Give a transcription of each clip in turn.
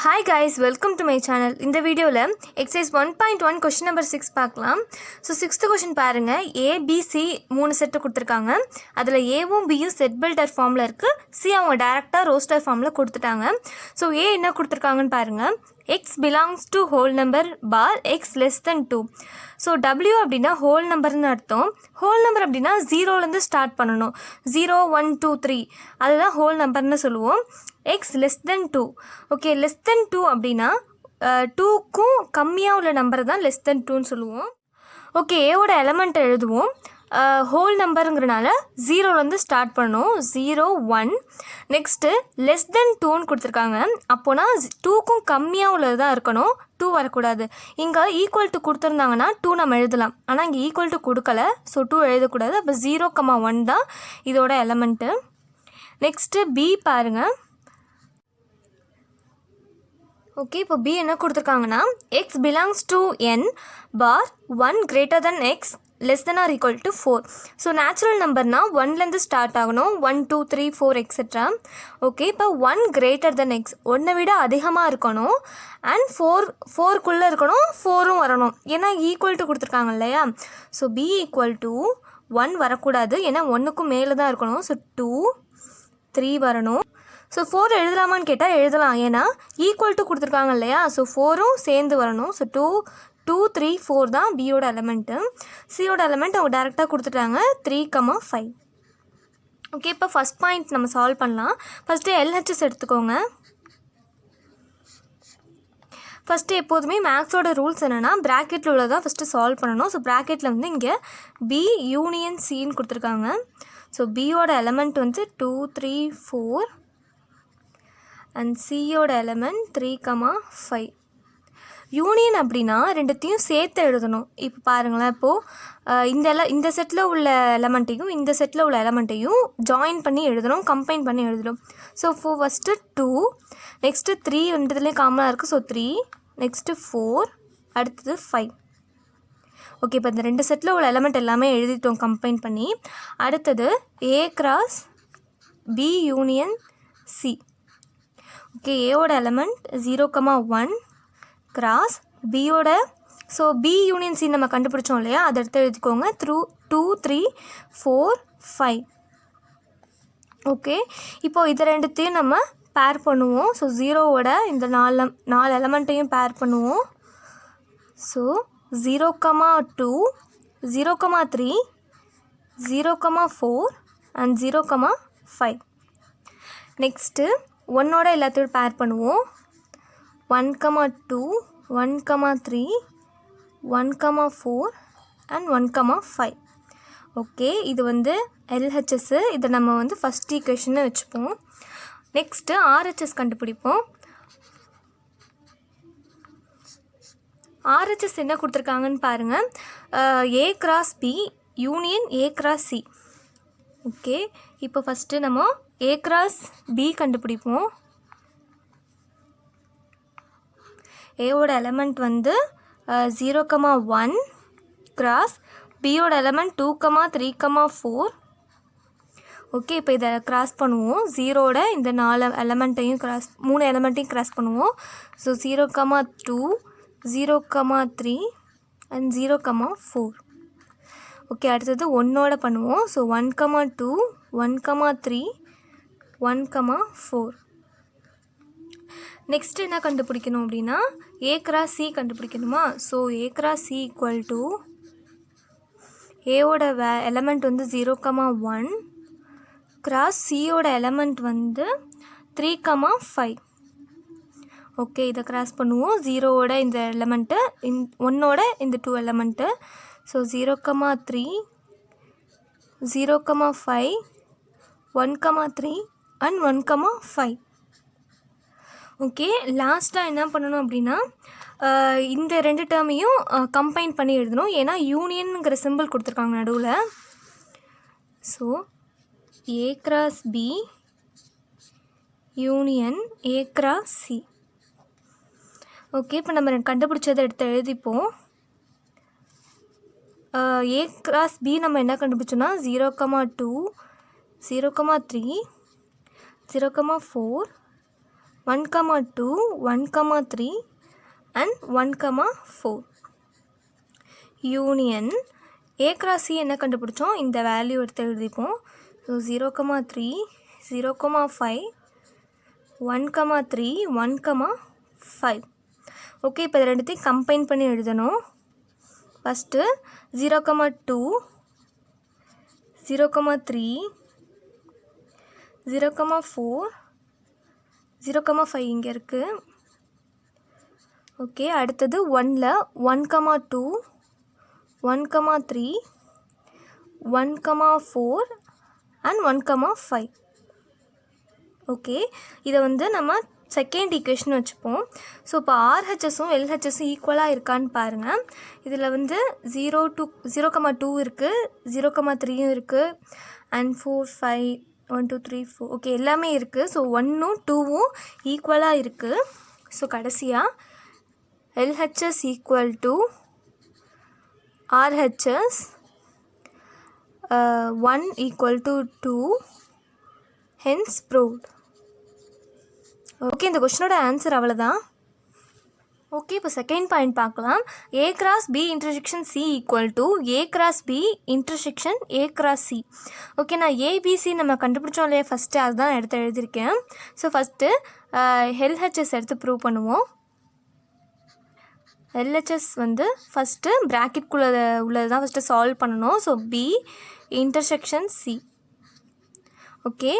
Hi guys, welcome to my channel. In the video la exercise 1.1 question number 6 பார்க்கலாம். So 6th question பாருங்க. A B C மூணு set கொடுத்திருக்காங்க. அதுல A வும் B யும் set builder ஃபார்ம்ல இருக்கு. C அவங்க டைரக்டா ரோஸ்டர் ஃபார்ம்ல கொடுத்துட்டாங்க. So A என்ன கொடுத்திருக்காங்கன்னு பாருங்க. X belongs to whole number bar X less than 2. So W அப்படினா whole numberனு அர்த்தம். whole number அப்படினா 0 ல இருந்து ஸ்டார்ட் பண்ணனும். 0 1 2 3 அதுதான் whole numberனு சொல்லுவோம். X less than 2. Okay, less than 2 அப்படினா 2 க்கும் கம்மியா உள்ள நம்பர் தான் less than 2 னு சொல்லுவோம். Okay, A ஓட எலிமெண்ட் எழுதுவோம். ஹோல் நம்பருங்கிறனால 0 ல இருந்து ஸ்டார்ட் பண்ணனும். 0 1 நெக்ஸ்ட் less than 2 னு கொடுத்திருக்காங்க. அப்போனா 2 க்கும் கம்மியா உள்ளது தான் இருக்கணும். 2 வரக்கூடாது. இங்க ஈக்குவல் டு கொடுத்திருந்தாங்கன்னா 2 நம்ம எழுதலாம். ஆனா இங்க ஈக்குவல் டு கொடுக்கல. சோ 2 எழுத கூடாது. அப்ப 0, 1 தான் இதோட எலிமெண்ட். நெக்ஸ்ட் B பாருங்க. ஓகே, இப்போ B என்ன கொடுத்திருக்காங்கன்னா X belongs to n bar 1 greater than X less than or equal to 4. So natural நம்பர்னா 1லேருந்து ஸ்டார்ட் ஆகணும். 1 2 3 4 எக்ஸெட்ரா. ஓகே, இப்போ 1 greater than X 1 விட அதிகமாக இருக்கணும். அண்ட் 4க்குள்ளே இருக்கணும். 4ம் வரணும். ஏன்னா ஈக்குவல் டு கொடுத்துருக்காங்க இல்லையா. ஸோ B ஈக்குவல் டு 1 வரக்கூடாது. ஏன்னா 1க்கும் மேலே தான் இருக்கணும். ஸோ 2 3 வரணும். ஸோ 4 எழுதலாமான்னு கேட்டால் எழுதலாம். ஏன்னா ஈக்குவல் டு கொடுத்துருக்காங்க இல்லையா. ஸோ 4ம் சேர்ந்து வரணும். ஸோ 2 3 4 தான் பியோட எலிமெண்ட்டு. சியோட எலிமெண்ட் அவங்க டேரெக்டாக கொடுத்துட்டாங்க. 3, 5. ஓகே, இப்போ ஃபஸ்ட் பாயிண்ட் நம்ம சால்வ் பண்ணலாம். ஃபஸ்ட்டு LHS எடுத்துக்கோங்க. ஃபஸ்ட்டு எப்போதுமே மேக்ஸோட ரூல்ஸ் என்னென்னா ப்ராக்கெட்டில் உள்ளதான் ஃபஸ்ட்டு சால்வ் பண்ணணும். ஸோ ப்ராக்கெட்டில் வந்து இங்கே B யூனியன் Cன்னு கொடுத்துருக்காங்க. ஸோ பியோட எலிமெண்ட் வந்து 2 3 4 அண்ட் சியோட எலிமெண்ட் 3, 5. யூனியன் அப்படின்னா ரெண்டுத்தையும் சேர்த்து எழுதணும். இப்போ பாருங்களேன், இப்போது இந்த செட்டில் உள்ள எலமெண்ட்டையும் இந்த செட்டில் உள்ள எலமெண்ட்டையும் ஜாயின் பண்ணி எழுதணும், கம்பைன் பண்ணி எழுதணும். ஸோ ஃபஸ்ட்டு 2, நெக்ஸ்ட்டு 3 ரெண்டுத்துலேயும் காமனாக இருக்குது. ஸோ 3, நெக்ஸ்ட்டு 4, அடுத்தது 5. ஓகே, இப்போ இந்த ரெண்டு செட்டில் உள்ள எலமெண்ட் எல்லாமே எழுதிட்டோம் கம்பைன் பண்ணி. அடுத்தது A cross B union C. Okay, ஏவோட எலமெண்ட் 0, 1 கிராஸ் பியோட. ஸோ B யூனியன் C நம்ம கண்டுபிடிச்சோம் இல்லையா, அதை எடுத்து எழுதிக்கோங்க. 2 3 4 5. ஓகே, இப்போது இதை ரெண்டுத்தையும் நம்ம பேர் பண்ணுவோம். ஸோ 0வோட இந்த 4 எலமெண்ட்டையும் பேர் பண்ணுவோம். So 0, 2 0, 3 0, 4 and 0, 5. நெக்ஸ்ட்டு 1ஓட எல்லாத்தையும் பேர் பண்ணுவோம். 1, 2 1, 3 1, 4 அண்ட் 1, 5. ஓகே, இது வந்து LHS. இதை நம்ம வந்து ஃபஸ்ட் ஈக்குவேஷன்னு வச்சுப்போம். நெக்ஸ்ட்டு RHS கண்டுபிடிப்போம். RHS என்ன கொடுத்துருக்காங்கன்னு பாருங்கள். A cross B union A cross C. Okay, இப்போ ஃபஸ்ட்டு நம்ம A கிராஸ் B கண்டுபிடிப்போம். ஏவோட எலமெண்ட் வந்து 0, 1 கிராஸ் பியோட எலமெண்ட் 2, 3, 4. ஓகே, இப்போ இதை கிராஸ் பண்ணுவோம். 0வோட இந்த 3 எலமெண்ட்டையும் கிராஸ் பண்ணுவோம். So 0, 2 0, 3 and 0, 4. ஓகே, அடுத்தது 1ஓட பண்ணுவோம். ஸோ 1, 2 1, 3 1, 4. நெக்ஸ்ட் என்ன கண்டுபிடிக்கணும் அப்படின்னா A கிராஸ் C கண்டுபிடிக்கணுமா. So A cross C equal to ஏவோட எலமெண்ட் வந்து 0, 1 கிராஸ் சியோட எலமெண்ட் வந்து 3, 5. ஓகே, இதை கிராஸ் பண்ணுவோம். 0வோட இந்த எலமெண்ட்டு 1ஓட இந்த 2 எலமெண்ட்டு. So 0, 3 0, 5 1, 3 and 1, 5. ஓகே, லாஸ்ட்டாக என்ன பண்ணணும் அப்படின்னா இந்த ரெண்டு டேர்மையும் கம்பைன் பண்ணி எழுதணும். ஏன்னா யூனியனுங்கிற சிம்பிள் கொடுத்துருக்காங்க நடுவில். So A cross B union A cross C. Okay, இப்போ நம்ம கண்டுபிடிச்சதை எடுத்து எழுதிப்போம். A கிராஸ் B நம்ம என்ன கண்டுபிடிச்சோன்னா 0, 2 0, 3 0, 4 1,2, 1,3 and 1,4. Union A cross C என்ன கண்டுபிடிச்சோம், இந்த வேல்யூ எடுத்து எழுதிப்போம். ஸோ 0,3, 0,5, 1,3, 1,5. ஓகே, இப்போ இது ரெண்டுத்தையும் கம்பைன் பண்ணி எழுதணும். ஃபஸ்ட்டு 0,2, 0,3, 0,4, 0,5 இங்கே இருக்குது. ஓகே, அடுத்தது 1ல் 1,2, 1,3, 1,4 and 1,5. ஓகே, இதை வந்து நம்ம செகண்ட் ஈக்குவேஷன் வச்சுப்போம். ஸோ இப்போ ஆர்ஹெச்எஸும் எல்ஹெச்எஸும் ஈக்குவலாக இருக்கான்னு பாருங்கள். இதில் வந்து 0,2 இருக்குது, 0,3யும் இருக்குது, அண்ட் 4, 5, 1, 2, 3, 4. ஓகே, எல்லாமே இருக்குது. ஸோ 1ம் 2ம் ஈக்குவலாக இருக்குது. ஸோ கடைசியாக LHS equal to RHS 1 equal to 2, hence proved. Okay, இந்த கொஸ்டினோட ஆன்சர் அவ்வளோதான். ஓகே, இப்போ செகண்ட் பாயிண்ட் பார்க்கலாம். A cross B intersection C equal to A cross B intersection A cross C. Okay, நான் ABC நம்ம கண்டுபிடிச்சோம் இல்லையா ஃபஸ்ட்டு, அதுதான் எடுத்து எழுதியிருக்கேன். ஸோ ஃபஸ்ட்டு LHS எடுத்து ப்ரூவ் பண்ணுவோம். LHS வந்து ஃபஸ்ட்டு ப்ராக்கெட்குள்ளே உள்ளது தான் ஃபஸ்ட்டு சால்வ் பண்ணணும். So B intersection C. Okay,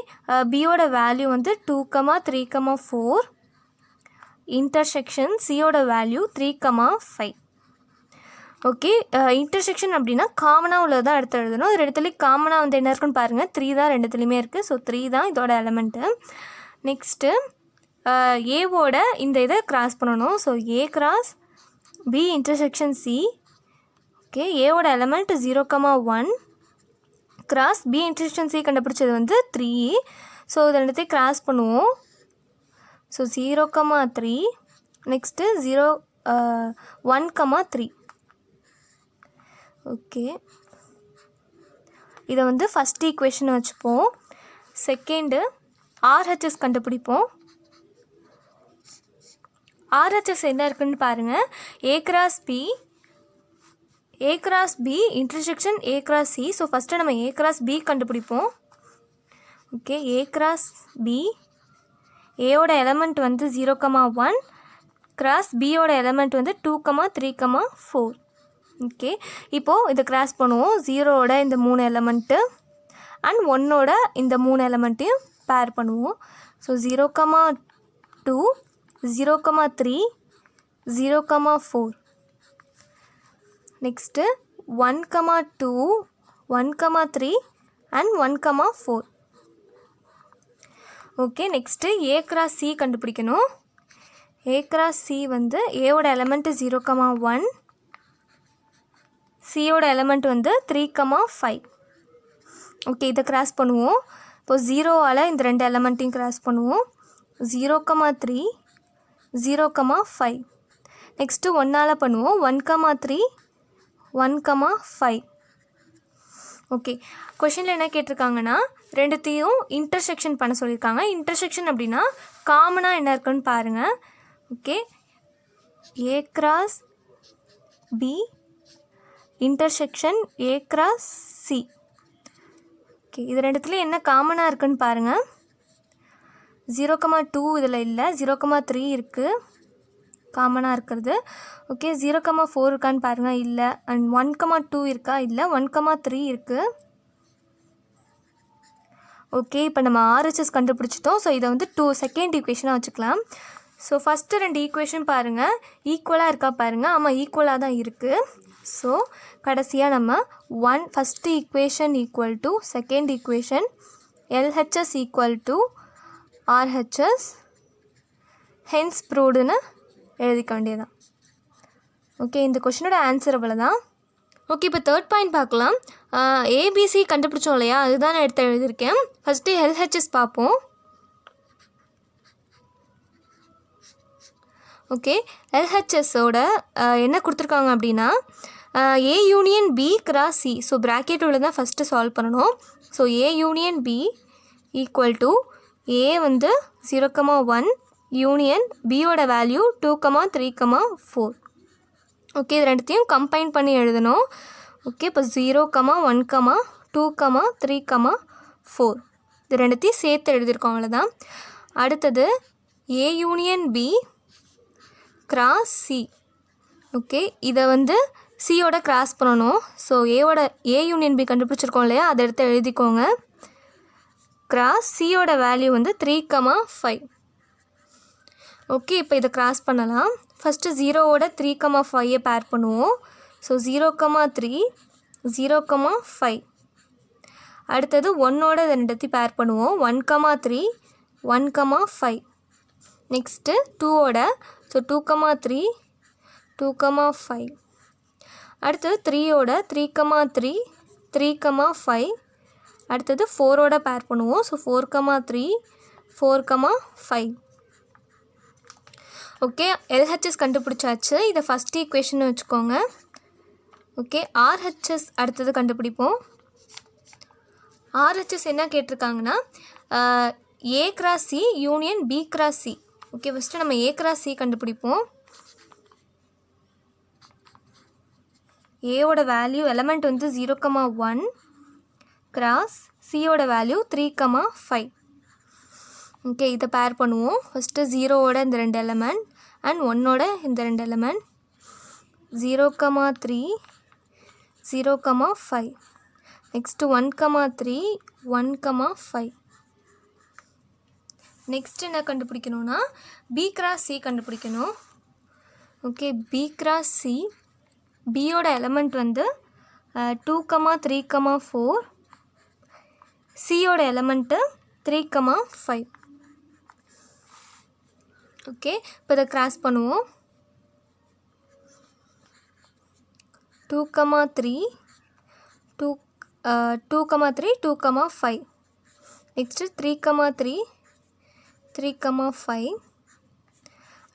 பியோட வேல்யூ வந்து 2,3,4, இன்டர்செக்ஷன் சியோட வேல்யூ 3,5. ஓகே, இன்டர்செக்ஷன் அப்படின்னா காமனாக உள்ளது தான் எடுத்து எழுதணும். இது ரெண்டுத்துலேயும் காமனாக வந்து என்ன இருக்குன்னு பாருங்கள், 3 தான் ரெண்டுத்துலேயுமே இருக்குது. ஸோ 3 தான் இதோட எலமெண்ட்டு. நெக்ஸ்ட்டு ஏவோட இந்த இதை கிராஸ் பண்ணணும். So A cross B intersection C. Okay, ஏவோட element 0,1 cross B intersection C கண்டுபிடிச்சது வந்து 3. ஸோ இது ரெண்டுத்தையும் கிராஸ் பண்ணுவோம். So 0,3, next 1,3. ஓகே, இதை வந்து ஃபஸ்ட் ஈக்குவேஷன் வச்சுப்போம். செகண்டு ஆர்ஹெச்எஸ் கண்டுபிடிப்போம். ஆர்ஹெச்எஸ் என்ன இருக்குன்னு பாருங்கள். A cross B intersection A cross C. So first நம்ம A cross B கண்டுபிடிப்போம். ஓகே, A cross B, ஏயோட எலமெண்ட் வந்து 0,1 கிராஸ் பியோட எலமெண்ட் வந்து 2,3,4. ஓகே, இப்போது இதை கிராஸ் பண்ணுவோம். 0ஓட இந்த 3 எலமெண்ட்டு அண்ட் 1ஓட இந்த 3 எலமெண்ட்டையும் பேர் பண்ணுவோம். So 0,2, 0,3, 0,4. Next 1,2, 1,3 and 1,4. Okay, next A cross C கண்டுபிடிக்கணும். A cross C வந்து ஏவோட எலமெண்ட்டு 0,1, சியோட எலமெண்ட் வந்து 3,5. ஓகே, இதை கிராஸ் பண்ணுவோம். இப்போது 0ஆல் இந்த 2 எலமெண்ட்டையும் கிராஸ் பண்ணுவோம். 0,3, 0,5. நெக்ஸ்ட்டு 1ஆல் பண்ணுவோம். 1,3, 1,5. ஓகே, கொஷினில் என்ன கேட்டிருக்காங்கன்னா ரெண்டுத்தையும் இன்டர்செக்ஷன் பண்ண சொல்லியிருக்காங்க. இன்டர்செக்ஷன் அப்படின்னா காமனாக என்ன இருக்குன்னு பாருங்கள். Okay, A cross B intersection A cross C. Okay, இது ரெண்டுத்துலேயும் என்ன காமனாக இருக்குன்னு பாருங்கள். 0,2 இதில் இல்லை, 0,3 இருக்குது காமனாக இருக்கிறது. ஓகே, 0,4 இருக்கான்னு பாருங்கள், இல்லை. அண்ட் 1,2 இருக்கா, இல்லை. 1,3 இருக்குது. ஓகே, இப்போ நம்ம RHS கண்டுபிடிச்சிட்டோம். ஸோ இதை வந்து செகண்ட் ஈக்குவேஷனாக வச்சுக்கலாம். ஸோ ஃபஸ்ட்டு 2 ஈக்குவேஷன் பாருங்கள், ஈக்குவலாக இருக்கா பாருங்கள். ஆமாம், ஈக்குவலாக தான் இருக்குது. ஸோ கடைசியாக நம்ம first equation equal to second equation LHS equal to RHS hence ப்ரூவ்டுன்னு எழுதிக்க வேண்டியதான். ஓகே, இந்த கொஷினோட ஆன்சர் அவ்வளோதான். ஓகே, இப்போ தேர்ட் பாயிண்ட் பார்க்கலாம். ஏபிசி கண்டுபிடிச்சோம் இல்லையா, அதுதான் நான் எடுத்து எழுதியிருக்கேன். ஃபஸ்ட்டு LHS பார்ப்போம். ஓகே, LHSோட என்ன கொடுத்துருக்காங்க அப்படின்னா A union B cross C. So bracket உள்ள தான் ஃபஸ்ட்டு சால்வ் பண்ணணும். So A union B equal to A வந்து 0,1 யூனியன் பியோட வேல்யூ 2, 3, 4. ஓகே, இது ரெண்டுத்தையும் கம்பைன் பண்ணி எழுதணும். ஓகே, இப்போ 0, 1, 2, 3, 4 இது ரெண்டுத்தையும் சேர்த்து எழுதியிருக்கோம், அவ்வளோதான். அடுத்தது A union B cross C. Okay, இதை வந்து சியோட கிராஸ் பண்ணணும். ஸோ ஏ யூனியன் பி கண்டுபிடிச்சிருக்கோம் இல்லையா, அதை எடுத்து எழுதிக்கோங்க. கிராஸ் சியோட வேல்யூ வந்து 3, 5. ஓகே, இப்போ இதை கிராஸ் பண்ணலாம். ஃபஸ்ட்டு 0வோட 3, 5 பேர் பண்ணுவோம். ஸோ 0, 3, 0, 5. அடுத்தது 1ஓட இதை ரெண்டுத்தையும் பேர் பண்ணுவோம். 1, 3, 1, 5. நெக்ஸ்ட்டு 2ஓட, ஸோ 2, 3, 2, 5. அடுத்தது 3ஓட 3, 3, 3, 5. அடுத்தது 4ஓட பேர் பண்ணுவோம். ஸோ 4, 3, 4, 5. ஓகே, எல்ஹெச்எஸ் கண்டுபிடிச்சாச்சு. இதை ஃபஸ்ட் ஈக்குவேஷன் வச்சுக்கோங்க. ஓகே, ஆர்ஹெச்எஸ் அடுத்தது கண்டுபிடிப்போம். ஆர்ஹெச்எஸ் என்ன கேட்டிருக்காங்கன்னா A cross C union B cross C. Okay, first நம்ம ஏ கிராஸ் சி கண்டுபிடிப்போம். ஏவோட வேல்யூ எலமெண்ட் வந்து 0, 1 கிராஸ் சியோட வேல்யூ 3, 5. ஓகே, இதை பேர் பண்ணுவோம். ஃபஸ்ட்டு 0ஓட இந்த 2 எலமெண்ட் அண்ட் 1ஓட இந்த 2 எலமெண்ட். 0, 3, 0, 5. நெக்ஸ்ட்டு 1, 3, 1, 5. நெக்ஸ்ட் என்ன கண்டுபிடிக்கணும்னா பி கிராஸ் சி கண்டுபிடிக்கணும். ஓகே, பி கிராஸ் சி, பியோட எலமெண்ட் வந்து 2, 3, 4. சியோட எலமெண்ட்டு 3, 5. ஓகே, இப்போ இதை கிராஸ் பண்ணுவோம். 2, 3, 2, 3, 2, 5. நெக்ஸ்ட்டு 3, 3, 3, 5.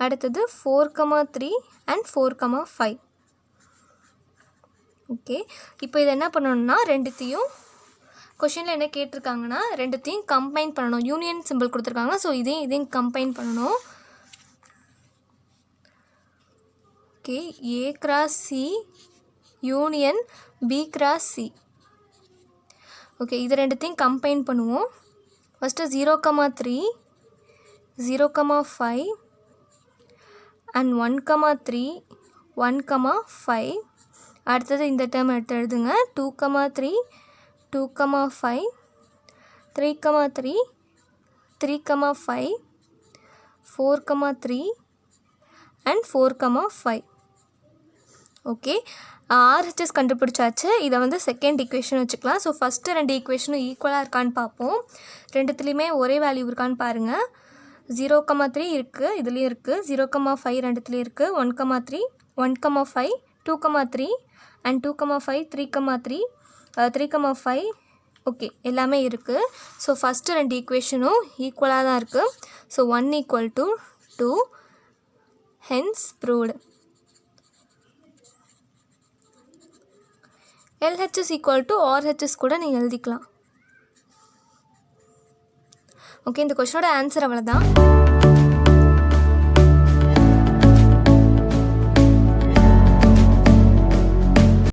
அடுத்தது 4, 3 அண்ட் 4, 5. ஓகே, இப்போ இதை என்ன பண்ணணும்னா ரெண்டுத்தையும் கொஷினில் என்ன கேட்டிருக்காங்கன்னா ரெண்டுத்தையும் கம்பைன் பண்ணணும். யூனியன் சிம்பிள் கொடுத்துருக்காங்க. ஸோ இதையும் கம்பைன் பண்ணணும். Okay, A cross C union B cross C. Okay, இது ரெண்டுத்தையும் கம்பைன் பண்ணுவோம். First 0, 3, 0, 5 and 1, 3, 1, 5. அடுத்தது இந்த டேர்ம் எடுத்து எழுதுங்க. 2, 3, 2, 5, 3, 3, 3, 5, 4, 3 அண்ட் 4, 5. ஓகே, ஆர்ஹெச்எஸ் கண்டுபிடிச்சாச்சு. இதை வந்து செகண்ட் ஈக்குவேஷன் வச்சுக்கலாம். ஸோ ஃபஸ்ட்டு 2 ஈக்குவேஷனும் ஈக்குவலாக இருக்கான்னு பார்ப்போம். ரெண்டுத்துலேயுமே ஒரே வேல்யூ இருக்கான்னு பாருங்கள். 0, 3 இருக்குது, இதுலேயும் இருக்குது. 0, 5 ரெண்டுத்துலேயும் இருக்குது. 1, 3, 1, 5, 2, 3 அண்ட் 2, 5, 3, 3, 3, 5. ஓகே, எல்லாமே இருக்குது. ஸோ ஃபஸ்ட்டு 2 ஈக்குவேஷனும் ஈக்குவலாக தான் இருக்குது. So 1 = 2, hence proved. LHS = RHS கூட நீங்கள் எழுதிக்கலாம். ஓகே, இந்த கொஷனோட ஆன்சர் அவ்வளோதான்.